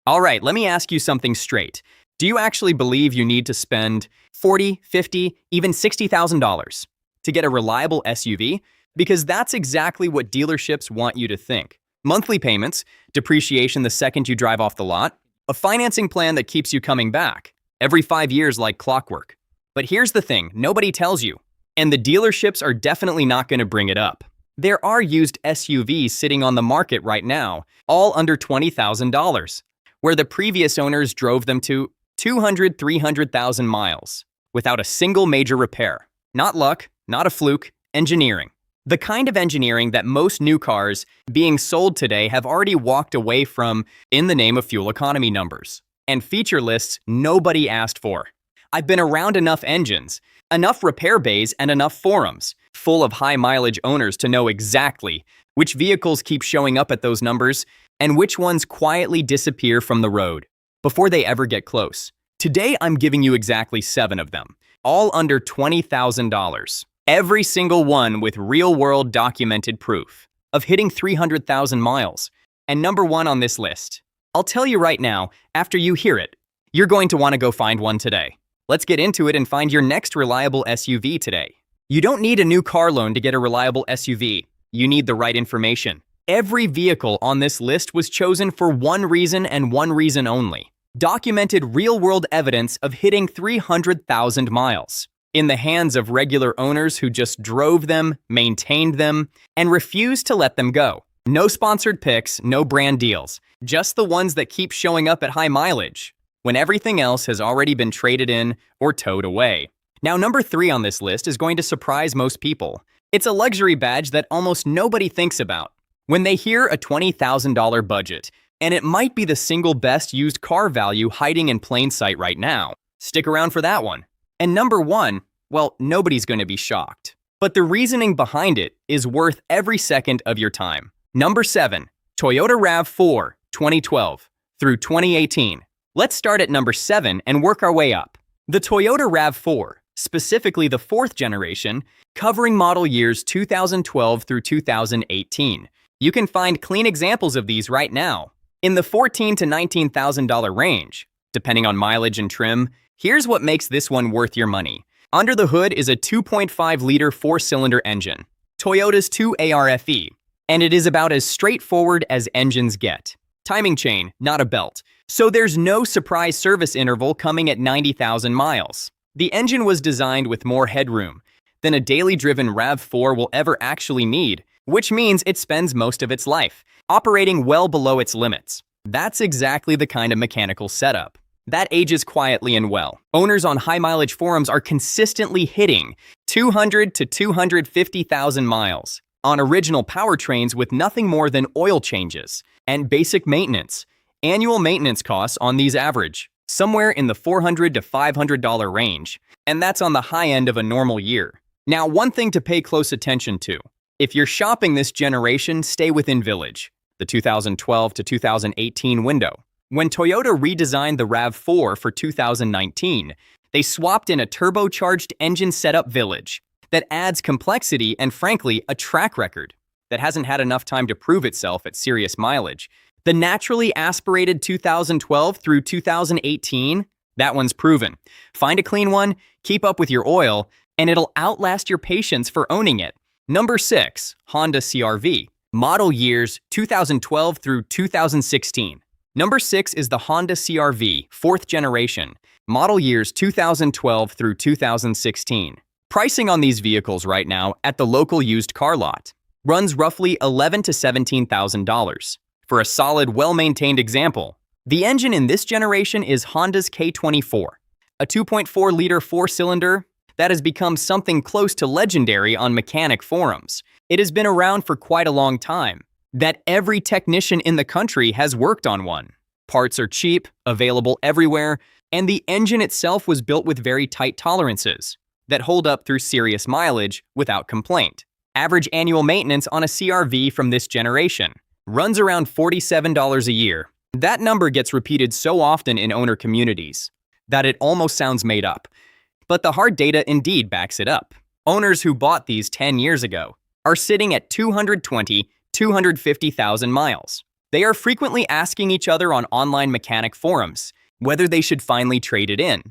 All right, let me ask you something straight. Do you actually believe you need to spend 40, 50, even $60,000 to get a reliable SUV? Because that's exactly what dealerships want you to think. Monthly payments, depreciation the second you drive off the lot, a financing plan that keeps you coming back every 5 years like clockwork. But here's the thing, nobody tells you. And the dealerships are definitely not going to bring it up. There are used SUVs sitting on the market right now, all under $20,000, where the previous owners drove them to 200, 300,000 miles without a single major repair. Not luck, not a fluke, engineering. The kind of engineering that most new cars being sold today have already walked away from in the name of fuel economy numbers and feature lists nobody asked for. I've been around enough engines, enough repair bays, and enough forums full of high-mileage owners to know exactly which vehicles keep showing up at those numbers and which ones quietly disappear from the road before they ever get close. Today, I'm giving you exactly 7 of them, all under $20,000. Every single one with real-world documented proof of hitting 300,000 miles. And number 1 on this list. I'll tell you right now, after you hear it, you're going to want to go find one today. Let's get into it and find your next reliable SUV today. You don't need a new car loan to get a reliable SUV. You need the right information. Every vehicle on this list was chosen for one reason and one reason only. Documented real-world evidence of hitting 300,000 miles in the hands of regular owners who just drove them, maintained them, and refused to let them go. No sponsored picks, no brand deals, just the ones that keep showing up at high mileage when everything else has already been traded in or towed away. Now, number 3 on this list is going to surprise most people. It's a luxury badge that almost nobody thinks about when they hear a $20,000 budget, and it might be the single best used car value hiding in plain sight right now. Stick around for that one. And number 1, well, nobody's going to be shocked. But the reasoning behind it is worth every second of your time. Number 7, Toyota RAV4 2012 through 2018. Let's start at number 7 and work our way up. The Toyota RAV4, specifically the 4th generation, covering model years 2012 through 2018. You can find clean examples of these right now. In the $14,000 to $19,000 range, depending on mileage and trim, here's what makes this one worth your money. Under the hood is a 2.5-liter 4-cylinder engine, Toyota's 2ARFE, and it is about as straightforward as engines get. Timing chain, not a belt, so there's no surprise service interval coming at 90,000 miles. The engine was designed with more headroom than a daily driven RAV4 will ever actually need, which means it spends most of its life operating well below its limits. That's exactly the kind of mechanical setup that ages quietly and well. Owners on high-mileage forums are consistently hitting 200 to 250,000 miles on original powertrains with nothing more than oil changes and basic maintenance. Annual maintenance costs on these average somewhere in the $400 to $500 range, and that's on the high end of a normal year. Now, one thing to pay close attention to. If you're shopping this generation, stay within Village, the 2012 to 2018 window. When Toyota redesigned the RAV4 for 2019, they swapped in a turbocharged engine setup Village that adds complexity and, frankly, a track record that hasn't had enough time to prove itself at serious mileage. The naturally aspirated 2012 through 2018, that one's proven. Find a clean one, keep up with your oil, and it'll outlast your patience for owning it. Number 6, Honda CR-V, model years 2012 through 2016. Number 6 is the Honda CR-V, 4th generation, model years 2012 through 2016. Pricing on these vehicles right now at the local used car lot runs roughly $11,000 to $17,000. For a solid, well-maintained example, the engine in this generation is Honda's K24, a 2.4-liter 4-cylinder that has become something close to legendary on mechanic forums. It has been around for quite a long time, that every technician in the country has worked on one. Parts are cheap, available everywhere, and the engine itself was built with very tight tolerances that hold up through serious mileage without complaint. Average annual maintenance on a CR-V from this generation runs around $47 a year. That number gets repeated so often in owner communities that it almost sounds made up. But the hard data indeed backs it up. Owners who bought these 10 years ago are sitting at 220, 250,000 miles. They are frequently asking each other on online mechanic forums whether they should finally trade it in.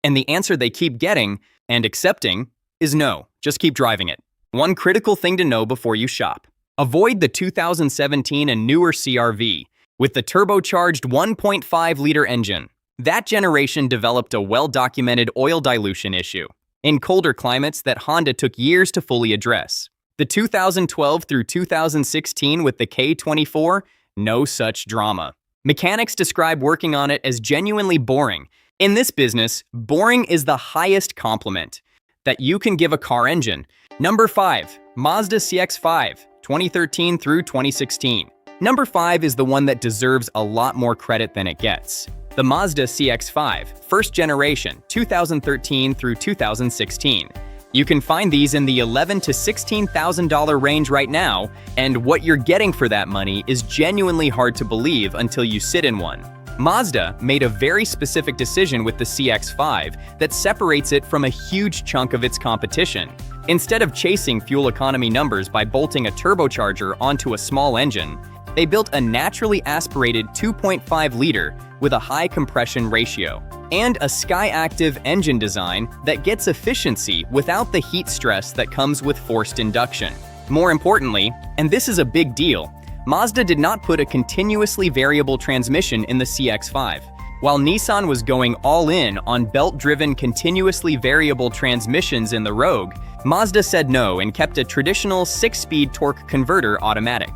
And the answer they keep getting and accepting is no, just keep driving it. One critical thing to know before you shop. Avoid the 2017 and newer CR-V with the turbocharged 1.5-liter engine. That generation developed a well-documented oil dilution issue in colder climates that Honda took years to fully address. The 2012 through 2016 with the K24, no such drama. Mechanics describe working on it as genuinely boring. In this business, boring is the highest compliment that you can give a car engine. Number 5, Mazda CX-5, 2013 through 2016. Number 5 is the one that deserves a lot more credit than it gets. The Mazda CX-5, first generation, 2013 through 2016. You can find these in the $11,000 to $16,000 range right now, and what you're getting for that money is genuinely hard to believe until you sit in one. Mazda made a very specific decision with the CX-5 that separates it from a huge chunk of its competition. Instead of chasing fuel economy numbers by bolting a turbocharger onto a small engine, they built a naturally aspirated 2.5-liter with a high compression ratio and a Skyactiv engine design that gets efficiency without the heat stress that comes with forced induction. More importantly, and this is a big deal, Mazda did not put a continuously variable transmission in the CX-5. While Nissan was going all in on belt-driven continuously variable transmissions in the Rogue, Mazda said no and kept a traditional 6-speed torque converter automatic.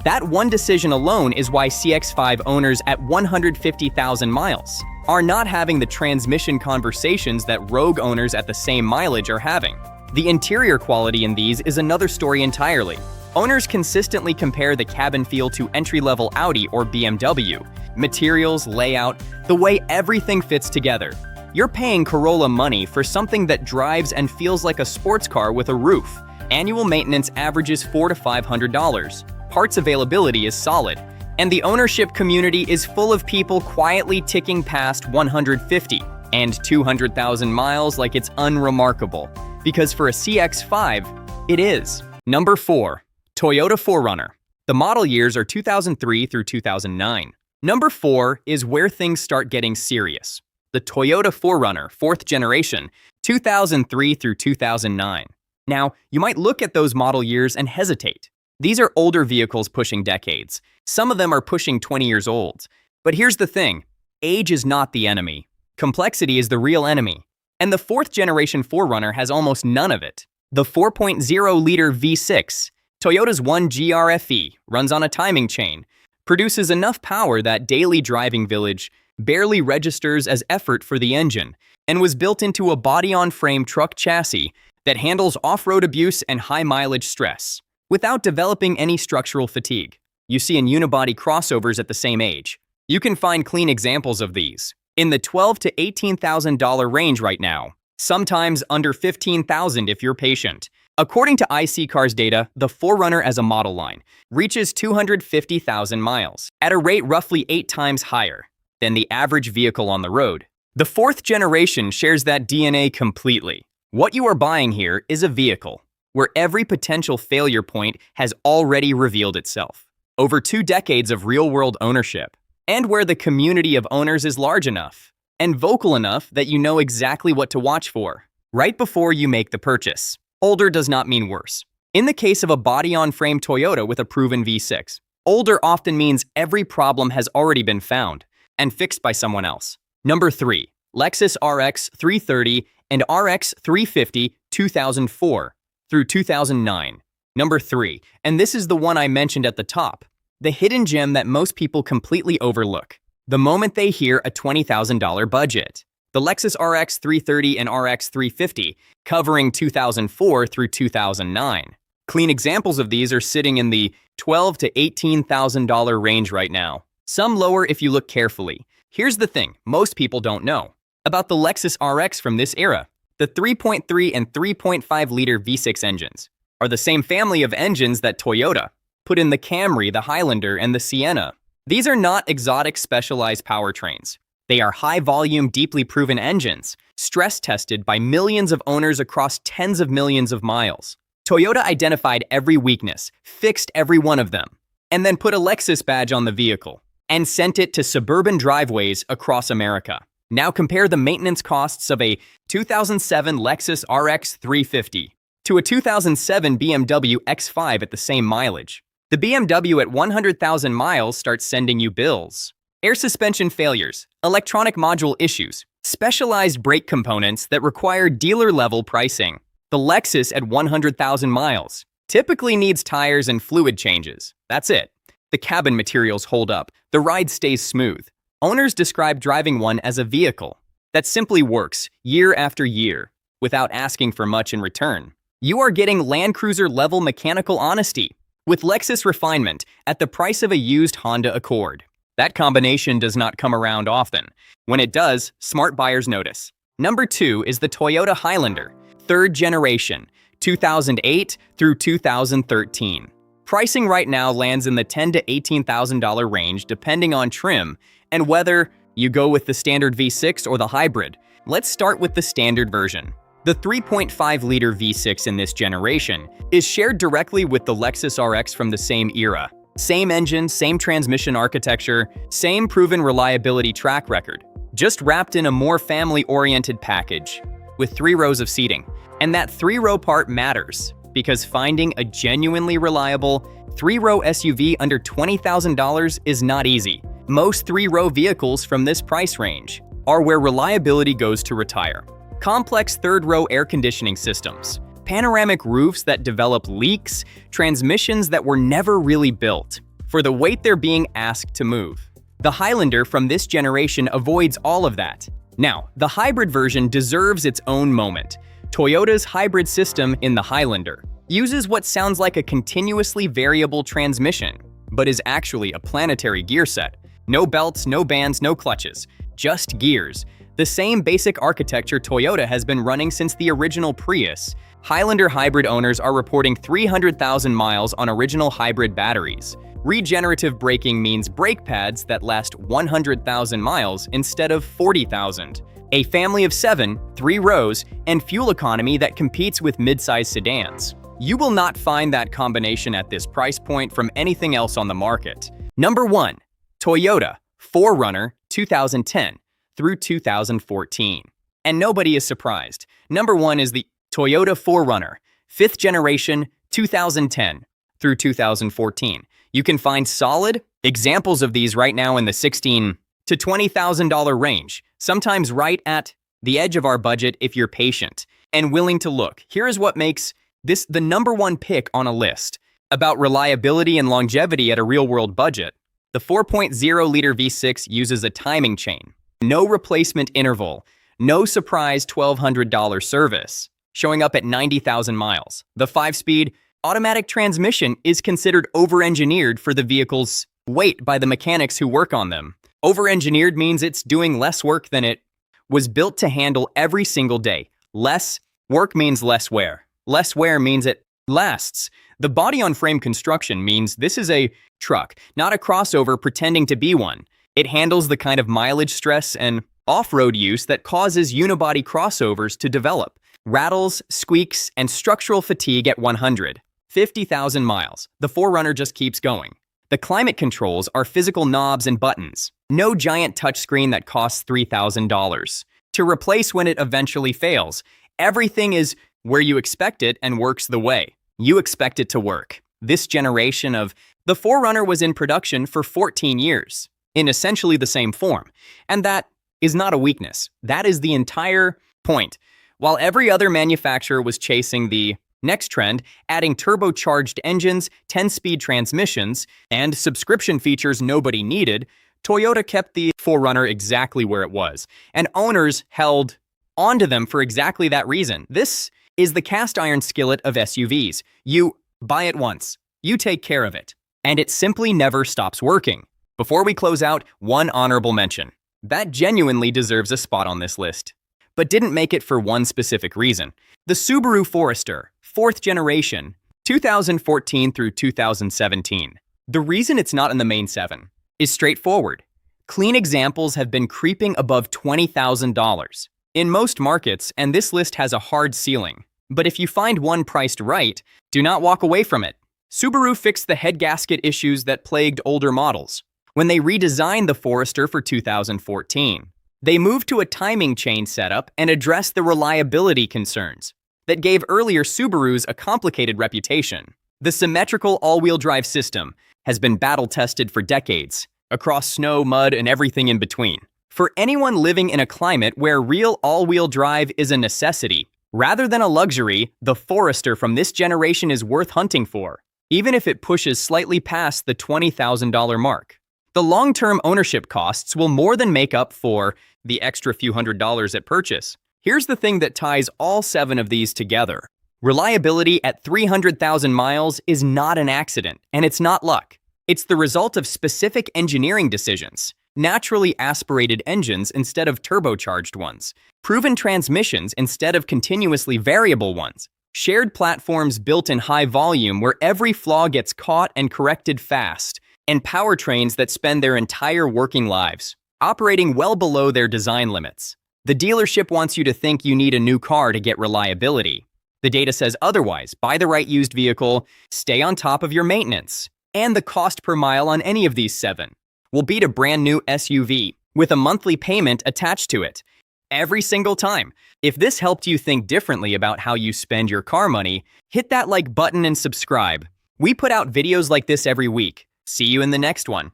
That one decision alone is why CX-5 owners at 150,000 miles are not having the transmission conversations that Rogue owners at the same mileage are having. The interior quality in these is another story entirely. Owners consistently compare the cabin feel to entry-level Audi or BMW. Materials, layout, the way everything fits together. You're paying Corolla money for something that drives and feels like a sports car with a roof. Annual maintenance averages $400 to $500. Parts availability is solid. And the ownership community is full of people quietly ticking past 150 and 200,000 miles like it's unremarkable. Because for a CX-5, it is. Number 4. Toyota 4Runner. The model years are 2003 through 2009. Number 4 is where things start getting serious. The Toyota 4Runner, 4th generation, 2003 through 2009. Now, you might look at those model years and hesitate. These are older vehicles pushing decades. Some of them are pushing 20 years old. But here's the thing, age is not the enemy. Complexity is the real enemy. And the 4th generation 4Runner has almost none of it. The 4.0-liter V6, Toyota's 1GR-FE, runs on a timing chain, produces enough power that daily driving village barely registers as effort for the engine, and was built into a body-on-frame truck chassis that handles off-road abuse and high-mileage stress, without developing any structural fatigue. You see in unibody crossovers at the same age. You can find clean examples of these in the $12,000 to $18,000 range right now, sometimes under $15,000 if you're patient. According to iSeeCars data, the 4Runner as a model line reaches 250,000 miles, at a rate roughly 8 times higher than the average vehicle on the road. The 4th generation shares that DNA completely. What you are buying here is a vehicle where every potential failure point has already revealed itself. Over 2 decades of real-world ownership, and where the community of owners is large enough and vocal enough that you know exactly what to watch for right before you make the purchase. Older does not mean worse. In the case of a body-on-frame Toyota with a proven V6, older often means every problem has already been found and fixed by someone else. Number 3. Lexus RX 330 and RX 350 2004 through 2009. Number 3, and this is the one I mentioned at the top, the hidden gem that most people completely overlook the moment they hear a $20,000 budget. The Lexus RX 330 and RX 350, covering 2004 through 2009. Clean examples of these are sitting in the $12,000 to $18,000 range right now. Some lower if you look carefully. Here's the thing most people don't know about the Lexus RX from this era. The 3.3 and 3.5-liter V6 engines are the same family of engines that Toyota put in the Camry, the Highlander, and the Sienna. These are not exotic specialized powertrains. They are high-volume, deeply proven engines, stress-tested by millions of owners across tens of millions of miles. Toyota identified every weakness, fixed every one of them, and then put a Lexus badge on the vehicle and sent it to suburban driveways across America. Now compare the maintenance costs of a 2007 Lexus RX 350 to a 2007 BMW X5 at the same mileage. The BMW at 100,000 miles starts sending you bills. Air suspension failures, electronic module issues, specialized brake components that require dealer-level pricing. The Lexus at 100,000 miles typically needs tires and fluid changes. That's it. The cabin materials hold up. The ride stays smooth. Owners describe driving one as a vehicle that simply works year after year without asking for much in return. You are getting Land Cruiser-level mechanical honesty with Lexus refinement at the price of a used Honda Accord. That combination does not come around often. When it does, smart buyers notice. Number 2 is the Toyota Highlander, 3rd generation, 2008 through 2013. Pricing right now lands in the $10,000 to $18,000 range depending on trim and whether you go with the standard V6 or the hybrid. Let's start with the standard version. The 3.5-liter V6 in this generation is shared directly with the Lexus RX from the same era. Same engine, same transmission architecture, same proven reliability track record, just wrapped in a more family-oriented package with 3 rows of seating. And that 3-row part matters because finding a genuinely reliable 3-row SUV under $20,000 is not easy. Most 3-row vehicles from this price range are where reliability goes to retire. Complex 3rd-row air conditioning systems, panoramic roofs that develop leaks, transmissions that were never really built for the weight they're being asked to move. The Highlander from this generation avoids all of that. Now, the hybrid version deserves its own moment. Toyota's hybrid system in the Highlander uses what sounds like a continuously variable transmission, but is actually a planetary gear set. No belts, no bands, no clutches, just gears. The same basic architecture Toyota has been running since the original Prius. Highlander hybrid owners are reporting 300,000 miles on original hybrid batteries. Regenerative braking means brake pads that last 100,000 miles instead of 40,000. A family of 7, 3 rows, and fuel economy that competes with mid-size sedans. You will not find that combination at this price point from anything else on the market. Number 1. Toyota 4Runner 2010 through 2014. And nobody is surprised. Number 1 is the Toyota 4Runner, 5th generation, 2010 through 2014. You can find solid examples of these right now in the $16,000 to $20,000 range, sometimes right at the edge of our budget if you're patient and willing to look. Here is what makes this the number 1 pick on a list about reliability and longevity at a real-world budget. The 4.0-liter V6 uses a timing chain, no replacement interval, no surprise $1,200 service, showing up at 90,000 miles. The 5-speed automatic transmission is considered over-engineered for the vehicle's weight by the mechanics who work on them. Over-engineered means it's doing less work than it was built to handle every single day. Less work means less wear. Less wear means it lasts. The body-on-frame construction means this is a truck, not a crossover pretending to be one. It handles the kind of mileage stress and off-road use that causes unibody crossovers to develop. Rattles, squeaks, and structural fatigue at 150,000 miles. The 4Runner just keeps going. The climate controls are physical knobs and buttons. No giant touchscreen that costs $3,000 to replace when it eventually fails. Everything is where you expect it and works the way you expect it to work. This generation of the 4Runner was in production for 14 years in essentially the same form. And that is not a weakness. That is the entire point. While every other manufacturer was chasing the next trend, adding turbocharged engines, 10-speed transmissions, and subscription features nobody needed, Toyota kept the 4Runner exactly where it was, and owners held onto them for exactly that reason. This is the cast iron skillet of SUVs. You buy it once, you take care of it, and it simply never stops working. Before we close out, one honorable mention that genuinely deserves a spot on this list, but didn't make it for one specific reason. The Subaru Forester, 4th generation, 2014 through 2017. The reason it's not in the main 7 is straightforward. Clean examples have been creeping above $20,000 in most markets, and this list has a hard ceiling. But if you find one priced right, do not walk away from it. Subaru fixed the head gasket issues that plagued older models when they redesigned the Forester for 2014. They moved to a timing chain setup and addressed the reliability concerns that gave earlier Subarus a complicated reputation. The symmetrical all-wheel drive system has been battle-tested for decades, across snow, mud, and everything in between. For anyone living in a climate where real all-wheel drive is a necessity, rather than a luxury, the Forester from this generation is worth hunting for, even if it pushes slightly past the $20,000 mark. The long-term ownership costs will more than make up for the extra few $100s at purchase. Here's the thing that ties all 7 of these together. Reliability at 300,000 miles is not an accident, and it's not luck. It's the result of specific engineering decisions, naturally aspirated engines instead of turbocharged ones, proven transmissions instead of continuously variable ones, shared platforms built in high volume where every flaw gets caught and corrected fast, and powertrains that spend their entire working lives operating well below their design limits. The dealership wants you to think you need a new car to get reliability. The data says otherwise. Buy the right used vehicle, stay on top of your maintenance, and the cost per mile on any of these 7 will beat a brand new SUV with a monthly payment attached to it every single time. If this helped you think differently about how you spend your car money, hit that like button and subscribe. We put out videos like this every week. See you in the next one.